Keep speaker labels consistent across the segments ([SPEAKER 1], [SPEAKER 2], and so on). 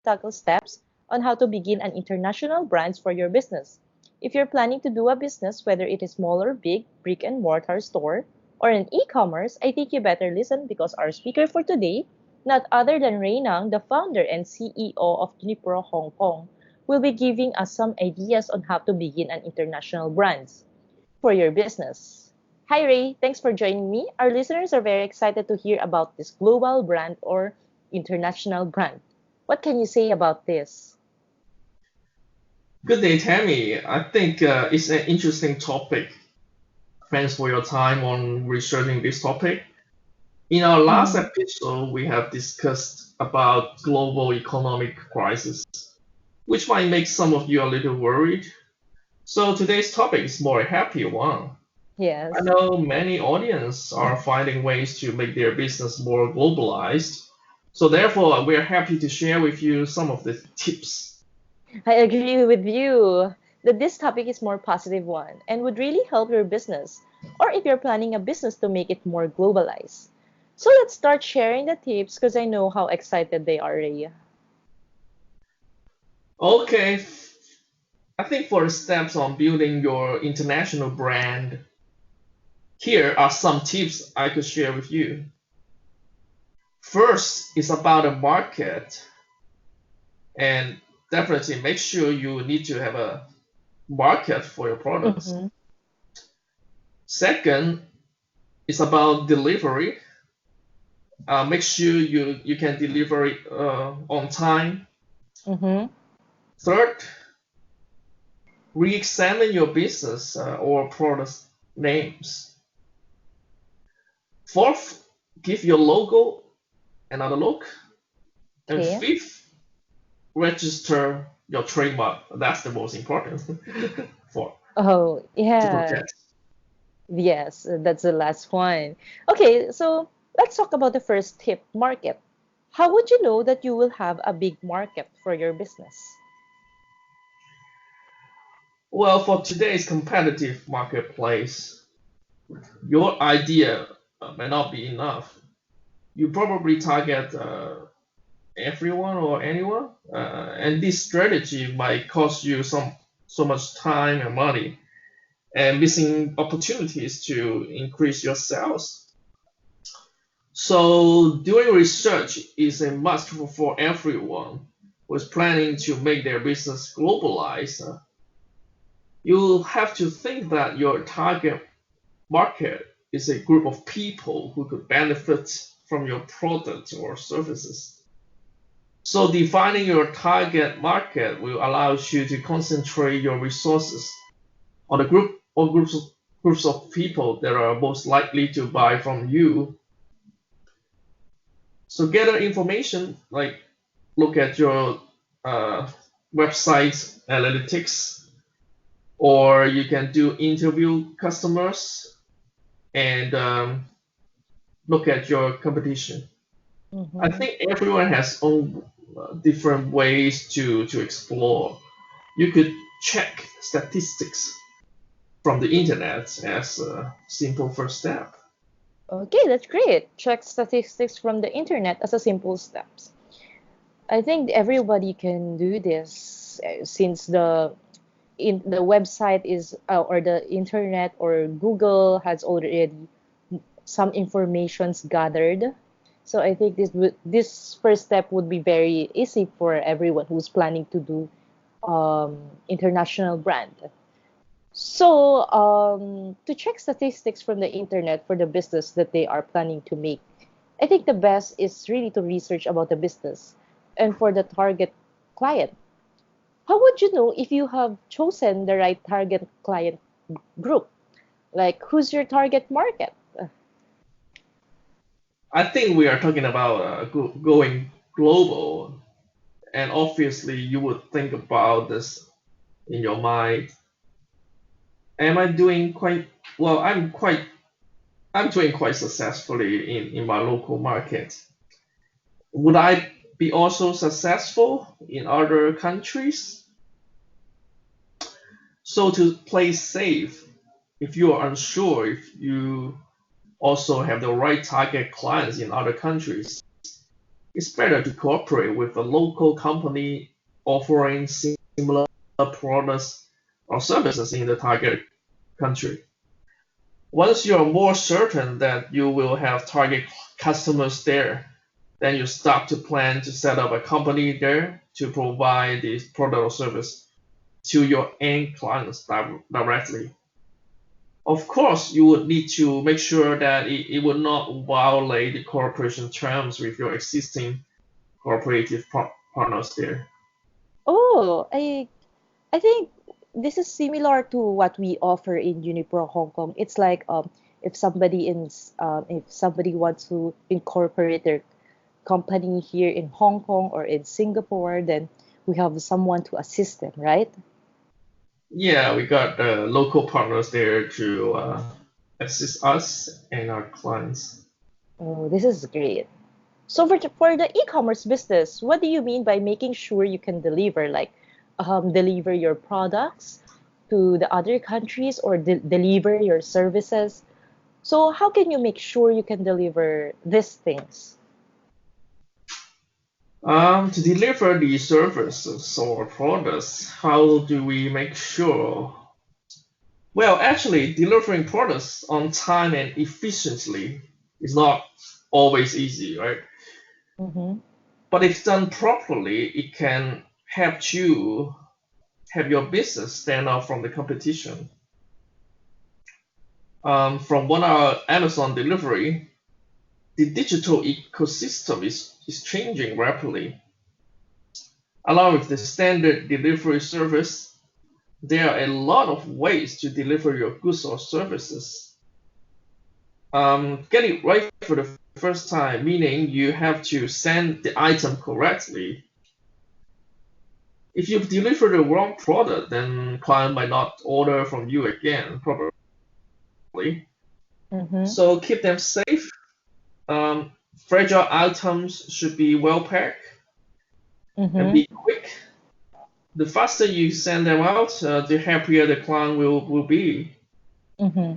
[SPEAKER 1] tackle steps on how to begin an international brand for your business. If you're planning to do a business, whether it is small or big, brick and mortar store, or an e-commerce, I think you better listen because our speaker for today, not other than Ray Nang, the founder and CEO of Unipro Hong Kong, will be giving us some ideas on how to begin an international brand for your business. Hi Ray, thanks for joining me. Our listeners are very excited to hear about this global brand or international brand. What can you say about this?
[SPEAKER 2] Good day, Tammy. I think it's an interesting topic. Thanks for your time on researching this topic. In our last
[SPEAKER 1] Mm-hmm.
[SPEAKER 2] episode, we have discussed about global economic crisis, which might make some of you a little worried. So today's topic is more a happy one. I
[SPEAKER 1] Yes.
[SPEAKER 2] know many audience are finding ways to make their business more globalized. So therefore, we're happy to share with you some of the tips.
[SPEAKER 1] I agree with you that this topic is more positive one and would really help your business or if you're planning a business to make it more globalized. So let's start sharing the tips because I know how excited they are, Ray.
[SPEAKER 2] Okay, I think for the steps on building your international brand, here are some tips I could share with you. First is about the market, and definitely make sure you need to have a market for your products.
[SPEAKER 1] Mm-hmm.
[SPEAKER 2] Second is about delivery. Make sure you can deliver it on time.
[SPEAKER 1] Mm-hmm.
[SPEAKER 2] Third, re-examine your business or product names. Fourth, give your logo another look. And
[SPEAKER 1] Okay.
[SPEAKER 2] fifth, register your trademark. That's the most important for
[SPEAKER 1] Oh,
[SPEAKER 2] to
[SPEAKER 1] yeah.
[SPEAKER 2] protect.
[SPEAKER 1] Yes, that's the last one. Okay, so let's talk about the first tip, market. How would you know that you will have a big market for your business?
[SPEAKER 2] Well, for today's competitive marketplace, your idea may not be enough. You probably target everyone or anyone, and this strategy might cost you so much time and money, and missing opportunities to increase your sales. So doing research is a must for everyone who is planning to make their business globalized. You have to think that your target market is a group of people who could benefit from your product or services. So defining your target market will allow you to concentrate your resources on a group or groups of people that are most likely to buy from you. So gather information like look at your uh, website analytics, or you can do interview customers and look at your competition. I
[SPEAKER 1] Mm-hmm.
[SPEAKER 2] think everyone has own different ways to explore. You could check statistics from the internet as a simple first step.
[SPEAKER 1] Okay, that's great. Check statistics from the internet as a simple steps. I think everybody can do this since the website is or the internet or Google has already some informations gathered. So I think this first step would be very easy for everyone who's planning to do international brand. So to check statistics from the internet for the business that they are planning to make, I think the best is really to research about the business and for the target client. How would you know if you have chosen the right target client group? Like, who's your target market?
[SPEAKER 2] I think we are talking about going global, and obviously you would think about this in your mind. Am I doing quite well? I'm doing quite successfully in my local market. Would I be also successful in other countries? So to play safe, if you are unsure if you also have the right target clients in other countries, It's better to cooperate with a local company offering similar products or services in the target country. Once you're more certain that you will have target customers there, then you start to plan to set up a company there to provide this product or service to your end clients directly. Of course, you would need to make sure that it will not violate the cooperation terms with your existing cooperative partners there.
[SPEAKER 1] Oh, I think this is similar to what we offer in Unipro Hong Kong. It's like if somebody wants to incorporate their company here in Hong Kong or in Singapore, then we have someone to assist them, right?
[SPEAKER 2] Yeah, we got local partners there to assist us and our clients.
[SPEAKER 1] Oh, this is great. So for the e-commerce business, what do you mean by making sure you can deliver, like deliver your products to the other countries or deliver your services? So how can you make sure you can deliver these things?
[SPEAKER 2] To deliver the services or products, how do we make sure? Well, actually, delivering products on time and efficiently is not always easy, right?
[SPEAKER 1] Mm-hmm.
[SPEAKER 2] But if done properly, it can help you have your business stand out from the competition. From 1 hour Amazon delivery, the digital ecosystem is changing rapidly. Along with the standard delivery service, there are a lot of ways to deliver your goods or services. Get it right for the first time, meaning you have to send the item correctly. If you deliver the wrong product, then client might not order from you again, probably.
[SPEAKER 1] Mm-hmm.
[SPEAKER 2] So keep them safe. Um, Fragile items should be well packed and
[SPEAKER 1] Mm-hmm.
[SPEAKER 2] be quick. The faster you send them out, the happier the client will be.
[SPEAKER 1] Mm-hmm.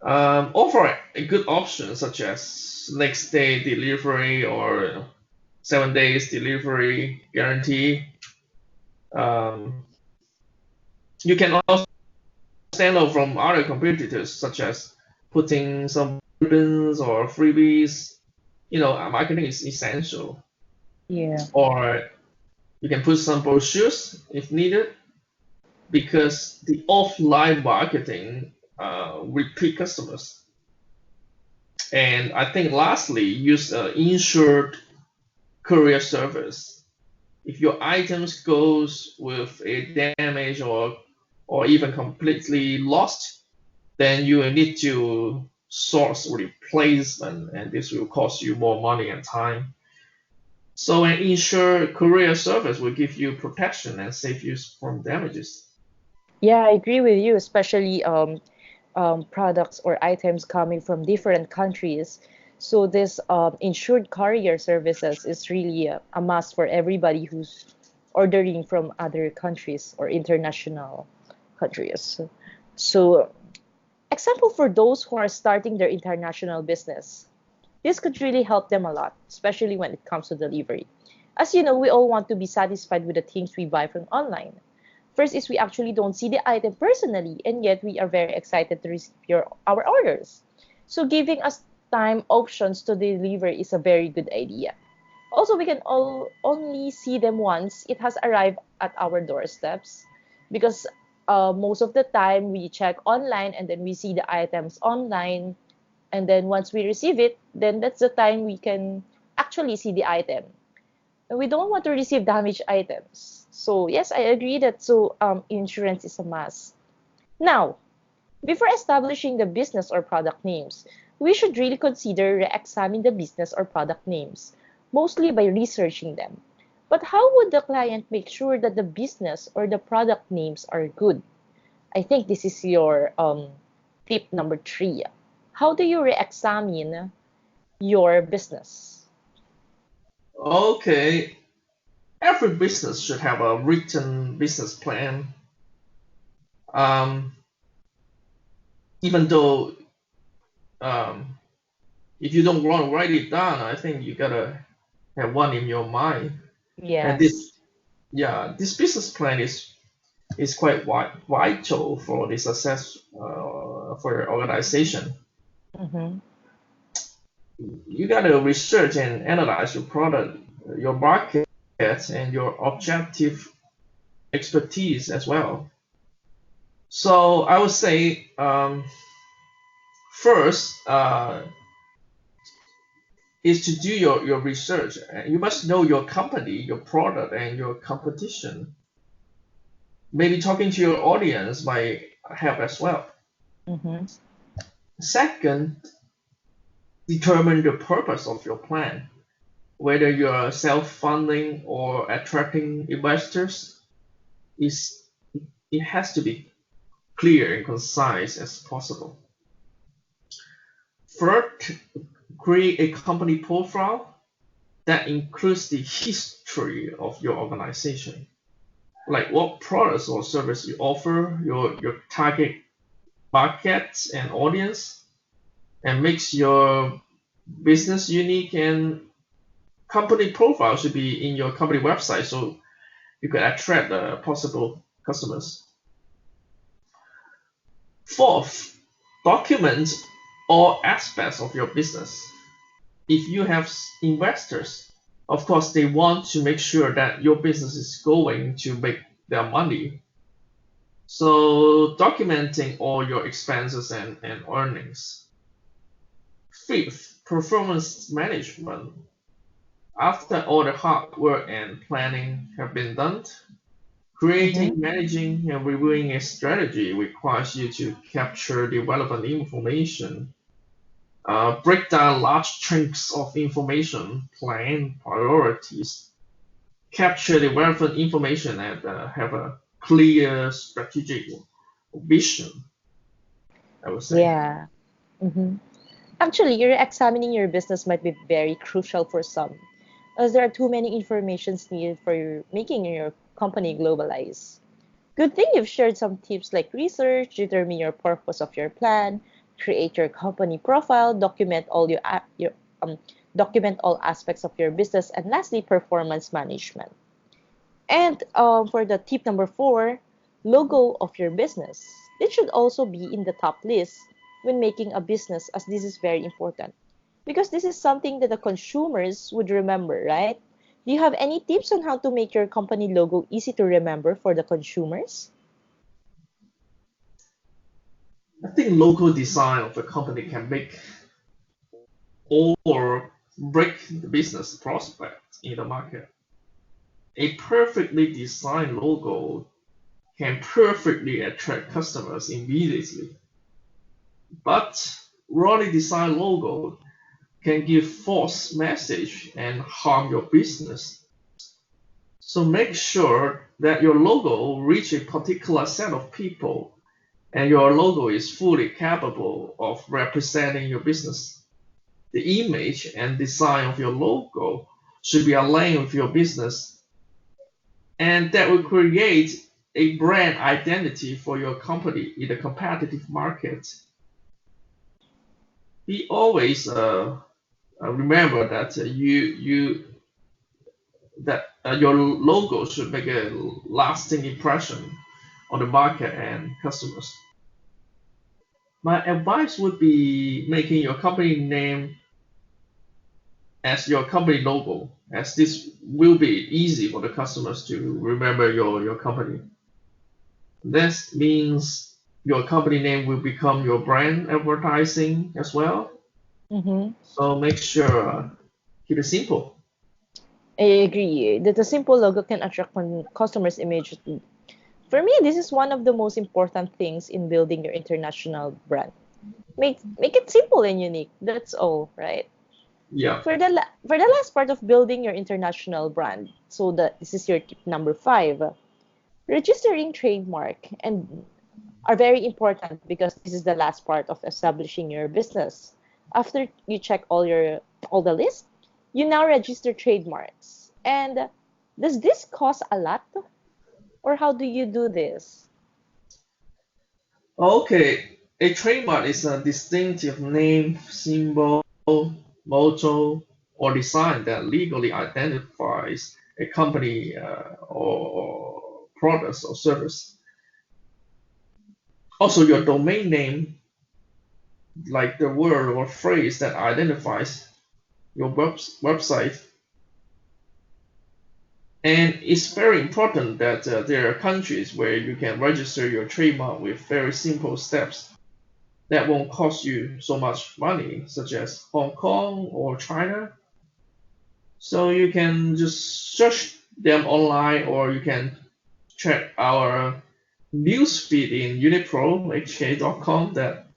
[SPEAKER 2] Offer a good option such as next day delivery or 7 days delivery guarantee. Um, you can also stand out from other competitors such as putting some ribbons or freebies. Marketing is essential.
[SPEAKER 1] Yeah.
[SPEAKER 2] Or you can put some brochures if needed because the offline marketing repeat customers. And I think lastly, use insured courier service. If your items goes with a damage or even completely lost, then you will need to source replacement, and this will cost you more money and time. So an insured courier service will give you protection and save you from damages.
[SPEAKER 1] Yeah, I agree with you, especially products or items coming from different countries. So this insured courier services is really a must for everybody who's ordering from other countries or international countries. So example for those who are starting their international business. This could really help them a lot, especially when it comes to delivery. As you know, we all want to be satisfied with the things we buy from online. First is we actually don't see the item personally, and yet we are very excited to receive our orders. So giving us time options to deliver is a very good idea. Also, we can only see them once it has arrived at our doorsteps because most of the time we check online and then we see the items online, and then once we receive it, then that's the time we can actually see the item. And we don't want to receive damaged items. So yes, I agree that insurance is a must. Now, before establishing the business or product names, we should really consider re-examine the business or product names, mostly by researching them. But how would the client make sure that the business or the product names are good? I think this is your tip number 3. How do you re-examine your business?
[SPEAKER 2] Okay, every business should have a written business plan. Um, Even though um, If you don't want to write it down, I think you gotta have one in your mind. And
[SPEAKER 1] Yes.
[SPEAKER 2] this, yeah, this business plan is quite vital for the success for your organization.
[SPEAKER 1] Mm-hmm.
[SPEAKER 2] You gotta research and analyze your product, your market, and your objective expertise as well. So I would say first is to do your research. You must know your company, your product, and your competition. Maybe talking to your audience might help as well.
[SPEAKER 1] Mm-hmm.
[SPEAKER 2] Second, determine the purpose of your plan. Whether you're self-funding or attracting investors, is it has to be clear and concise as possible. Third, create a company profile that includes the history of your organization, like what products or service you offer, your target markets and audience, and makes your business unique. And company profile should be in your company website so you can attract possible customers. Fourth, document all aspects of your business. If you have investors, of course, they want to make sure that your business is going to make their money. So documenting all your expenses and earnings. Fifth, performance management. After all the hard work and planning have been done,
[SPEAKER 1] Mm-hmm.
[SPEAKER 2] creating, managing, and reviewing a strategy requires you to capture the relevant information, break down large chunks of information, plan priorities, capture the relevant information, and have a clear strategic vision, I would say.
[SPEAKER 1] Yeah. Mm-hmm. Actually, you're examining your business might be very crucial for some, as there are too many informations needed for making your company globalize. Good thing you've shared some tips like research, determine your purpose of your plan, create your company profile, document all aspects of your business, and lastly, performance management. And for the tip number 4, logo of your business. This should also be in the top list when making a business, as this is very important. Because this is something that the consumers would remember, right? Do you have any tips on how to make your company logo easy to remember for the consumers?
[SPEAKER 2] I think local design of a company can make or break the business prospect in the market. A perfectly designed logo can perfectly attract customers immediately, but wrongly designed logo can give false message and harm your business. So make sure that your logo reach a particular set of people and your logo is fully capable of representing your business. The image and design of your logo should be aligned with your business, and that will create a brand identity for your company in a competitive market. Be always remember that your logo should make a lasting impression on the market and customers. My advice would be making your company name as your company logo, as this will be easy for the customers to remember your company. This means your company name will become your brand advertising as well.
[SPEAKER 1] Mm-hmm.
[SPEAKER 2] So make sure keep it simple.
[SPEAKER 1] I agree that a simple logo can attract customers immediately. For me, this is one of the most important things in building your international brand. Make it simple and unique. That's all, right?
[SPEAKER 2] Yeah.
[SPEAKER 1] For the last part of building your international brand, so this is your tip number 5. Registering trademark and are very important because this is the last part of establishing your business. After you check all the list, you now register trademarks. And does this cost a lot, or how do you do this?
[SPEAKER 2] Okay. A trademark is a distinctive name, symbol, motto, or design that legally identifies a company or products or service. Also, your domain name, like the word or phrase that identifies your website. And it's very important that there are countries where you can register your trademark with very simple steps that won't cost you so much money, such as Hong Kong or China. So you can just search them online, or you can check our news feed in uniprohk.com that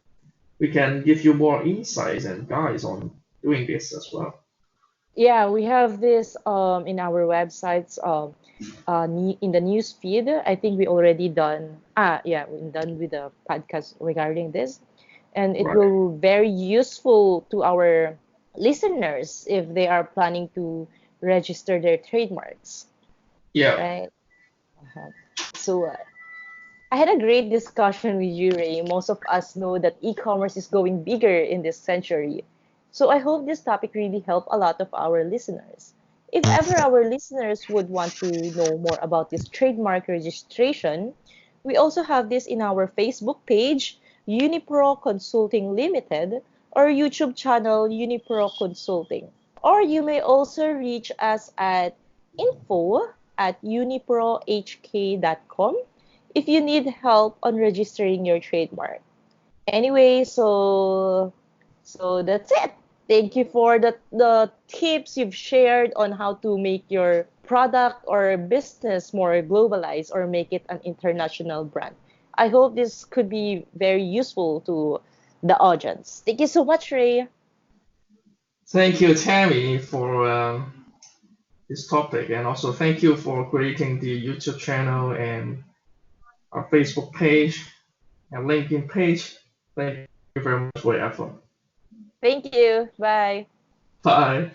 [SPEAKER 2] we can give you more insights and guides on doing this as well.
[SPEAKER 1] Yeah, we have this in our websites in the news feed. I think we already done yeah, we're done with the podcast regarding this, and it
[SPEAKER 2] Right.
[SPEAKER 1] will very useful to our listeners if they are planning to register their trademarks,
[SPEAKER 2] Yeah.
[SPEAKER 1] right? Uh-huh. So I had a great discussion with you, Ray. Most of us know that e-commerce is going bigger in this century. So I hope this topic really helped a lot of our listeners. If ever our listeners would want to know more about this trademark registration, we also have this in our Facebook page, Unipro Consulting Limited, or YouTube channel, Unipro Consulting. Or you may also reach us at info@uniprohk.com if you need help on registering your trademark. Anyway, so that's it. Thank you for the tips you've shared on how to make your product or business more globalized or make it an international brand. I hope this could be very useful to the audience. Thank you so much, Ray.
[SPEAKER 2] Thank you, Tammy, for this topic, and also thank you for creating the YouTube channel and our Facebook page and LinkedIn page. Thank you very much for your effort.
[SPEAKER 1] Thank you. Bye.
[SPEAKER 2] Bye.